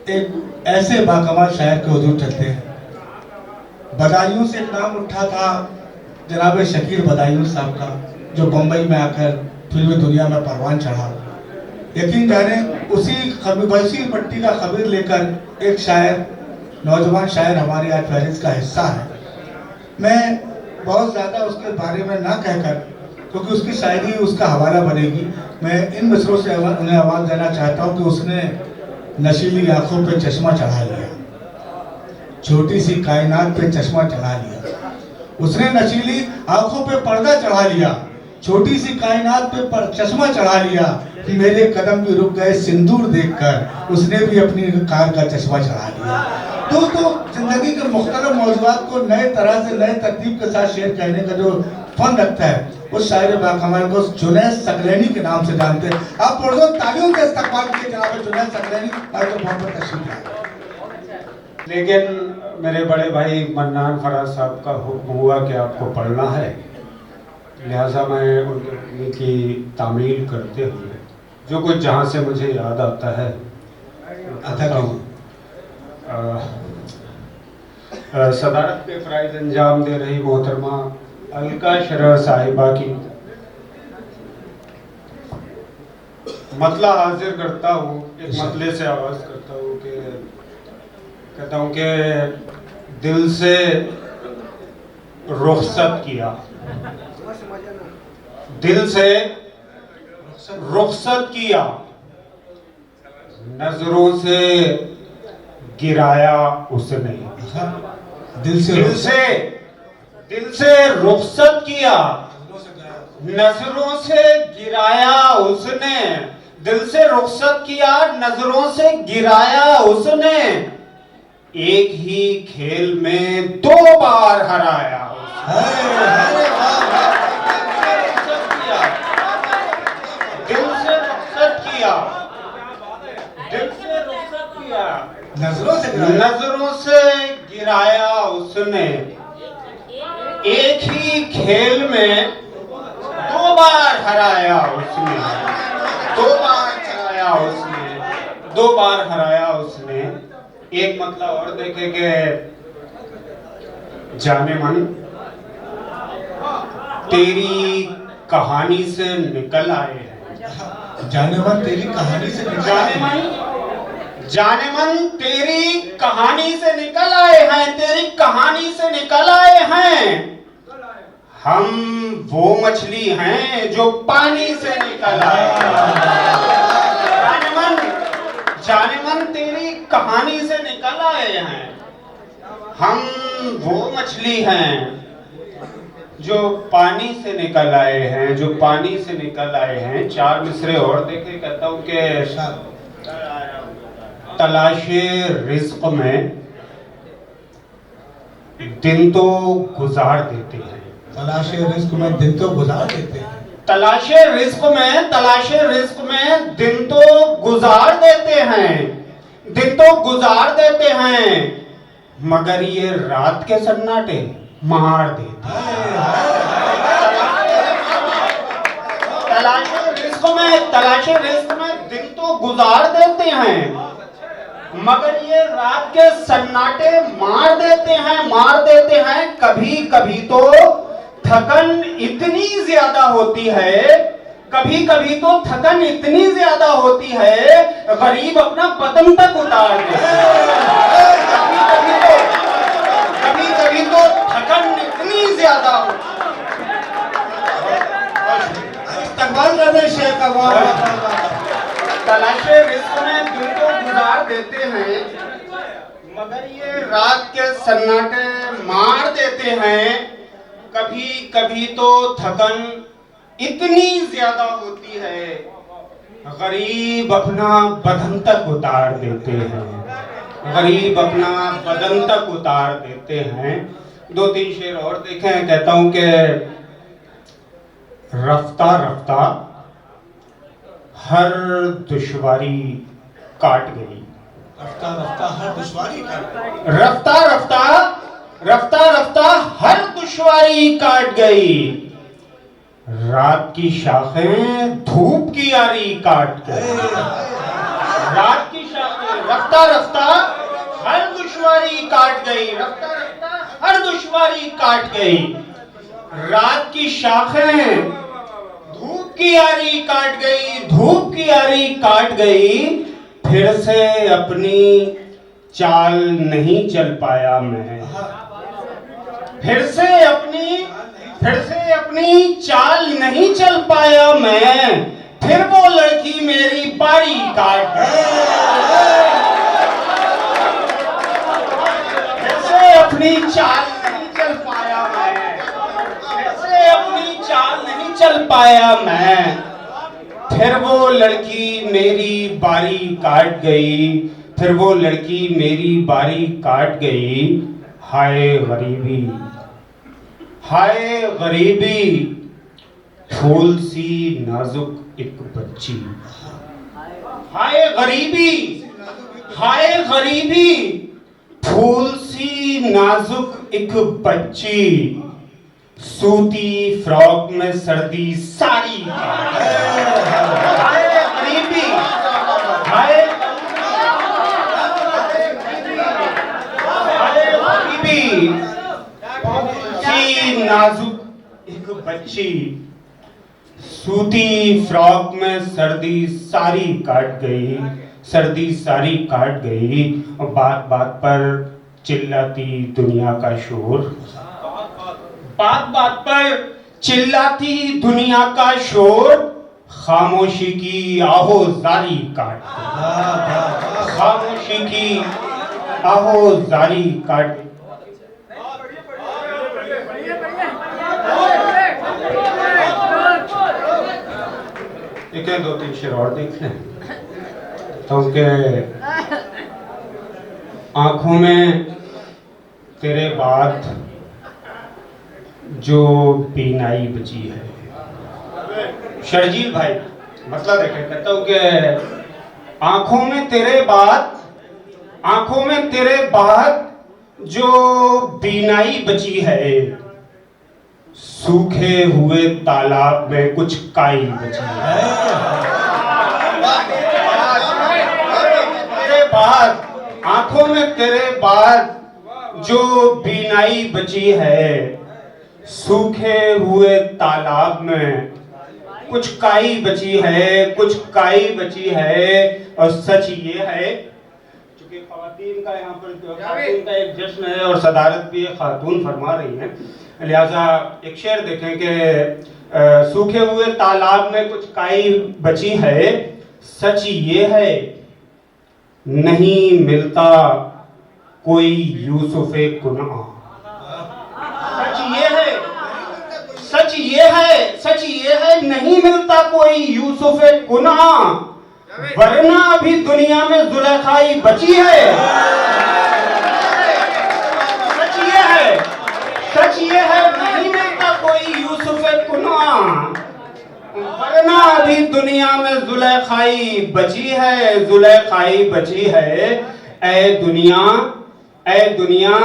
एक ऐसे बाकमाल शायर के हुजूर चलते हैं। बदायूं से एक नाम उठा था जनाब शकील बदायूं साहब का, जो बम्बई में आकर फिल्मी दुनिया में परवान चढ़ा। यकीन जाने वैसी पट्टी का खबीर लेकर एक शायर, नौजवान शायर हमारे आज फहरिस्त का हिस्सा है। मैं बहुत ज़्यादा उसके बारे में ना कहकर, क्योंकि उसकी शायरी उसका हवाला बनेगी, मैं इन मिसरों से उन्हें आवाज़ देना चाहता हूँ कि उसने नशीली आंखों पे चश्मा चढ़ा लिया, छोटी सी कायनात पे चश्मा चढ़ा लिया। उसने नशीली आंखों पे पर्दा चढ़ा लिया, छोटी सी कायनात पे चश्मा चढ़ा लिया। मेरे कदम भी रुक गए सिंदूर देखकर, उसने भी अपनी कार का चश्मा चढ़ा लिया। दोस्तों, जिंदगी के मुख्तलिफ मौज़ूआत को नए तरह से नए तरतीब के साथ शेयर करने का जो फन रखता है, उस शायर बाकमाल को जुनैद सकलैनी के नाम से जानते हैं। आप पुरज़ोर तालियों से इस्तकबाल कीजिए जनाब जुनैद सकलैनी, माइक्रोफोन पर तशरीफ लाएं। लेकिन मेरे बड़े भाई मन्नान फराज साहब का हुक्म हुआ कि आपको पढ़ना है, लिहाजा मैं उनकी की तामील करते हुए जो कुछ जहाँ से मुझे याद आता है आता हूँ। सदारत पे फ़राइज़ अंजाम दे रही मोहतरमा अलका शरर साहिबा की मतला हाजिर करता हूँ। एक मतले से आवाज़ करता हूँ कि कहता हूँ कि दिल से रुखसत किया, दिल से रुखसत किया, नजरों से गिराया उसने। दिल से रुखसत किया, नजरों से गिराया उसने। दिल से रुखसत किया, नजरों से गिराया उसने। एक ही खेल में 2 बार हराया। दिल से रुखसत किया, दिल से रुखसत किया, नजरों से गिराया उसने। एक ही खेल में 2 बार हराया उसने, 2 बार हराया उसने, 2 बार हराया उसने। एक मतलब और देखेंगे, जाने मन तेरी कहानी से निकल आए हैं। जाने मन तेरी कहानी से निकल आए हैं। जाने मन तेरी कहानी से निकल आए हैं, तेरी कहानी से निकल आए हैं। हम वो मछली हैं जो पानी से निकल आए हैं। जाने मन तेरी कहानी से निकल आए हैं। हम वो मछली हैं जो पानी से निकल आए हैं, जो पानी से निकल आए हैं। 4 मिसरे और देखे, कहता हूँ कि तलाशे रिज़्क़ में दिन तो गुजार देते हैं, तलाशे रिज़्क़ में दिन तो गुजार देते हैं। तलाशे रिज़्क़ में, तलाशे रिज़्क़ में दिन तो गुजार देते हैं, दिन तो गुजार देते हैं, मगर ये रात के सन्नाटे मार देते हैं। तलाशे रिज़्क़ में दिन तो गुजार देते हैं, मगर ये रात के सन्नाटे मार देते हैं, मार देते हैं। कभी कभी तो थकन इतनी ज्यादा होती है, कभी कभी तो थकन इतनी ज्यादा होती है, गरीब अपना बदन तक उतार देते हैं। कभी कभी तो थकन इतनी ज्यादा होती है। तलाशे रिज़्क़ में दिन तो गुजार देते हैं, मगर ये रात के सन्नाटे मार देते हैं। कभी कभी तो थकन इतनी ज्यादा होती है, गरीब अपना बदन तक उतार देते हैं, गरीब अपना बदन तक उतार देते हैं। 2-3 शेर और देखें, कहता हूं कि रफ्ता रफ्ता हर दुश्वारी काट गई, रफ्ता रफ्ता हर दुश्वारी काट गई, रफ्ता रफ्ता रफ्ता रफ्ता हर दुश्वारी काट गई। रात की शाखें धूप की यारी काट गई, रात की शाखें रफ्ता रफ्ता हर दुश्वारी काट गई, रफ्ता रफ्ता हर दुश्वारी काट गई। रात की शाखें धूप की आरी काट गई, धूप की आरी काट गई। फिर से अपनी चाल नहीं चल पाया मैं, फिर से अपनी चाल नहीं चल पाया मैं। फिर वो लड़की मेरी बारी काट गई, फिर से अपनी चाल नहीं चल पाया मैं, फिर से अपनी चाल नहीं चल पाया मैं। फिर वो लड़की मेरी बारी काट गई, फिर वो लड़की मेरी बारी काट गई। हाय गरीबी, हाय गरीबी, फूल सी नाजुक एक बच्ची। हाय गरीबी, हाय गरीबी, फूल सी नाजुक एक बच्ची। सूती फ्रॉक में सर्दी सारी। हाय गरीबी, हाय गरीबी, सी नाजुक एक बच्ची। सूती फ्रॉक में सर्दी सारी काट गई, सर्दी सारी काट गई। और बात बात पर चिल्लाती दुनिया का शोर, बात बात पर चिल्लाती दुनिया का शोर। खामोशी की आहोजारी काट गई, खामोशी की आहोजारी काट। एक दो तीन शेर और देख लें तो उनके आंखों में तेरे बाद जो बीनाई बची है। शर्जील भाई मतलब देखे, कहता हूं कि आंखों में तेरे बाद, आंखों में तेरे बाद जो बीनाई बची है। सूखे हुए तालाब में कुछ काई बची है। तेरे बाद, आंखों में तेरे बाद जो बीनाई बची है। सूखे हुए तालाब में कुछ काई बची है, कुछ काई बची है। और सच ये है, चूंकि खवातीन का यहाँ पर खातून का एक जश्न है और सदारत भी खातून फरमा रही हैं, लिहाजा एक शेर देखें कि सूखे हुए तालाब में कुछ काई बची है। सच ये है नहीं मिलता कोई यूसुफे कुना। सच ये है, सच ये है, सच ये है नहीं मिलता कोई यूसुफे कुना। वरना अभी दुनिया में जुलेखाई बची है। सच ये है, सच ये है नहीं मिलता कोई यूसुफे कुना। वरना अभी दुनिया में जुलेखाई बची है, जुलेखाई बची है। ऐ दुनिया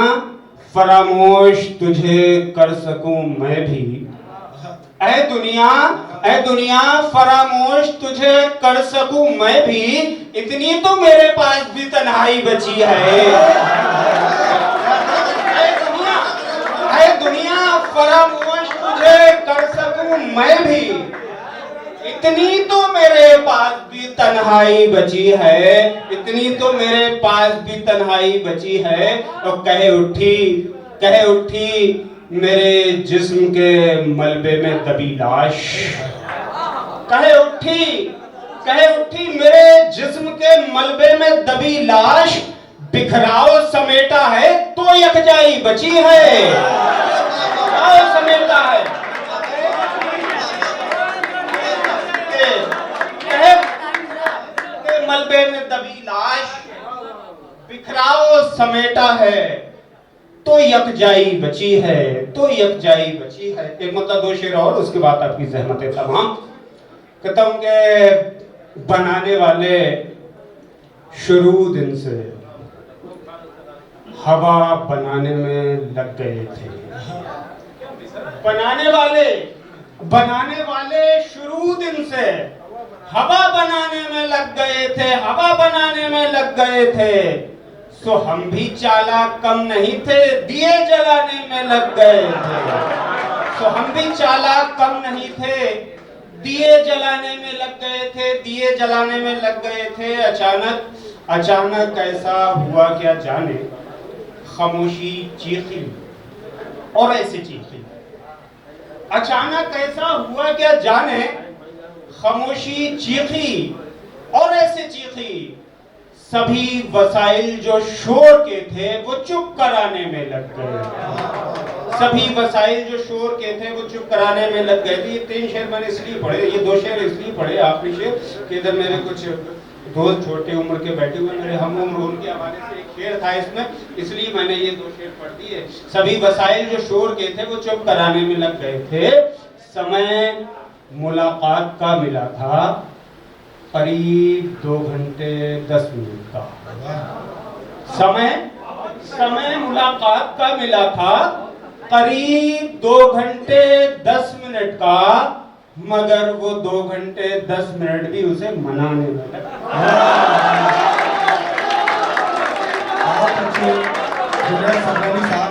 फरामोश तुझे कर सकूं मैं भी। ऐ दुनिया फरामोश तुझे कर सकूं मैं भी। इतनी तो मेरे पास भी तन्हाई बची है। ऐ दुनिया फरामोश तुझे कर सकूं मैं भी। इतनी तो मेरे पास भी तन्हाई बची है, इतनी तो मेरे पास भी तन्हाई बची है। और कहे उठी मेरे जिस्म के मलबे में दबी लाश। कहे उठी मेरे जिस्म के मलबे में दबी लाश। बिखराव समेटा है तो यकजाई बची है। बिखराव समेटा है, मलबे में दबी लाश। बिखराव समेटा है तो यकजाई बची है, तो यकजाई बची है। एक मतलब दो शेर और, उसके बाद आपकी ज़हमतें तमाम। कहता हूं कि बनाने वाले शुरू दिन से हवा बनाने में लग गए थे। बनाने वाले शुरू दिन से हवा बनाने में लग गए थे, हवा बनाने में लग गए थे। सो हम भी चालाक कम नहीं थे, दिए जलाने में लग गए थे। सो हम भी चालाक कम नहीं थे, दिए जलाने में लग गए थे, दिए जलाने में लग गए थे। अचानक अचानक ऐसा हुआ क्या जाने, खामोशी चीखी और ऐसे चीखी। अचानक ऐसा हुआ क्या जाने, खामोशी चीखी और ऐसे चीखी। सभी वसाइल जो शोर के थे वो चुप कराने में लग गए। सभी वसाइल जो शोर के थे वो चुप कराने में लग गए थे। ये 3 शेर मैंने इसलिए पढ़े, ये 2 शेर इसलिए पढ़े आखिरी शेर कि इधर मेरे कुछ दोस्त छोटे उम्र के बैठे हुए मेरे हम उम्र, उनके हवाले से एक शेर था इसमें, इसलिए मैंने ये 2 शेर पढ़ दिए। सभी वसाइल जो शोर के थे वो चुप कराने में लग गए थे। समय मुलाकात का मिला था करीब 2 घंटे 10 मिनट का। समय मुलाकात का मिला था करीब 2 घंटे 10 मिनट का, मगर वो 2 घंटे 10 मिनट भी उसे मनाने में लगा। बहुत अच्छे जुनैद सरगनी साहब